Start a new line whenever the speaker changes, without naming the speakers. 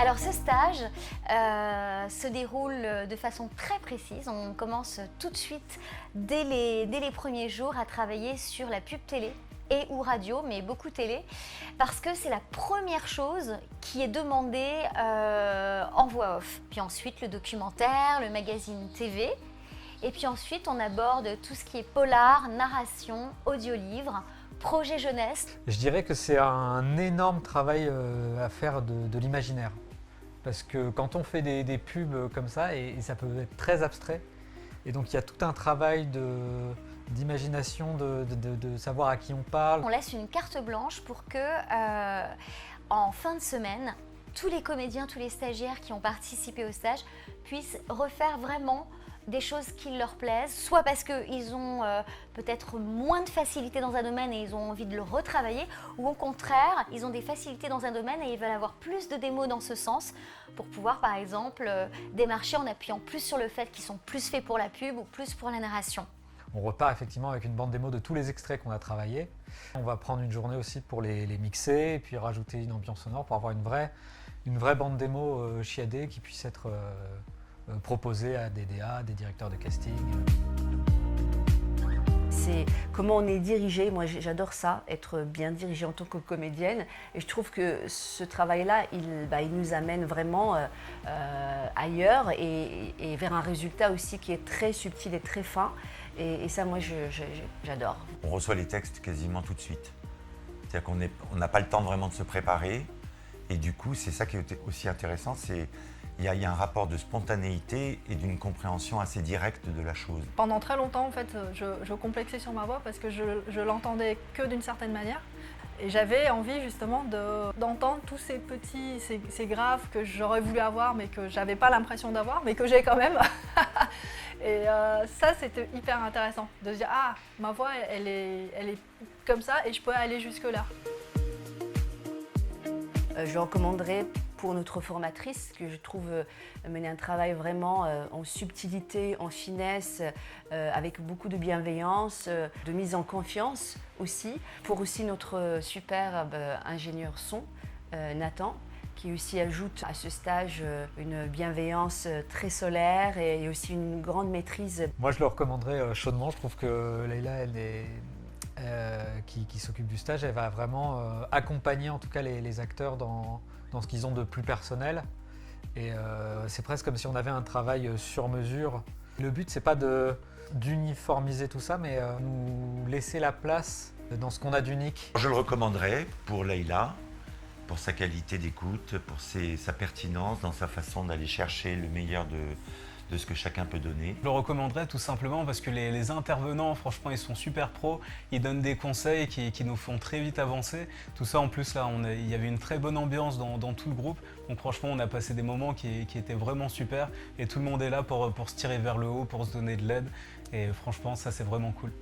Alors ce stage se déroule de façon très précise. On commence tout de suite, dès les premiers jours, à travailler sur la pub télé et ou radio, mais beaucoup télé, parce que c'est la première chose qui est demandée en voix off. Puis ensuite le documentaire, le magazine TV, et puis ensuite on aborde tout ce qui est polar, narration, audiolivre, projet jeunesse.
Je dirais que c'est un énorme travail à faire de l'imaginaire. Parce que quand on fait des pubs comme ça, et ça peut être très abstrait, et donc il y a tout un travail d'imagination, de savoir à qui on parle.
On laisse une carte blanche pour que, en fin de semaine, tous les comédiens, tous les stagiaires qui ont participé au stage puissent refaire vraiment des choses qui leur plaisent, soit parce qu'ils ont peut-être moins de facilité dans un domaine et ils ont envie de le retravailler, ou au contraire, ils ont des facilités dans un domaine et ils veulent avoir plus de démos dans ce sens pour pouvoir, par exemple, démarcher en appuyant plus sur le fait qu'ils sont plus faits pour la pub ou plus pour la narration.
On repart effectivement avec une bande démo de tous les extraits qu'on a travaillés. On va prendre une journée aussi pour les mixer et puis rajouter une ambiance sonore pour avoir une vraie bande démo chiadée qui puisse être proposée à des DA, des directeurs de casting.
C'est comment on est dirigé. Moi, j'adore ça, être bien dirigée en tant que comédienne. Et je trouve que ce travail-là, il nous amène vraiment ailleurs et vers un résultat aussi qui est très subtil et très fin. Et ça, moi, j'adore.
On reçoit les textes quasiment tout de suite. C'est-à-dire qu'on n'a pas le temps vraiment de se préparer. Et du coup, c'est ça qui est aussi intéressant, c'est il y a un rapport de spontanéité et d'une compréhension assez directe de la chose.
Pendant très longtemps, en fait, je complexais sur ma voix parce que je l'entendais que d'une certaine manière. Et j'avais envie justement d'entendre tous ces petits, ces graves que j'aurais voulu avoir mais que j'avais pas l'impression d'avoir, mais que j'ai quand même. Et ça, c'était hyper intéressant de se dire, ah, ma voix, elle est comme ça et je peux aller jusque-là.
Je recommanderais pour notre formatrice, que je trouve mener un travail vraiment en subtilité, en finesse, avec beaucoup de bienveillance, de mise en confiance aussi. Pour aussi notre superbe ingénieur son, Nathan, qui aussi ajoute à ce stage une bienveillance très solaire et aussi une grande maîtrise.
Moi, je le recommanderais chaudement. Je trouve que Leïla, qui s'occupe du stage, elle va vraiment accompagner en tout cas les acteurs dans ce qu'ils ont de plus personnel. Et c'est presque comme si on avait un travail sur mesure. Le but, c'est pas d'uniformiser tout ça, mais nous laisser la place dans ce qu'on a d'unique.
Je le recommanderais pour Leïla, pour sa qualité d'écoute, pour sa pertinence dans sa façon d'aller chercher le meilleur de ce que chacun peut donner.
Je le recommanderais tout simplement parce que les intervenants, franchement, ils sont super pros, ils donnent des conseils qui nous font très vite avancer. Tout ça, en plus, là, il y avait une très bonne ambiance dans tout le groupe. Donc franchement, on a passé des moments qui étaient vraiment super et tout le monde est là pour se tirer vers le haut, pour se donner de l'aide. Et franchement, ça, c'est vraiment cool.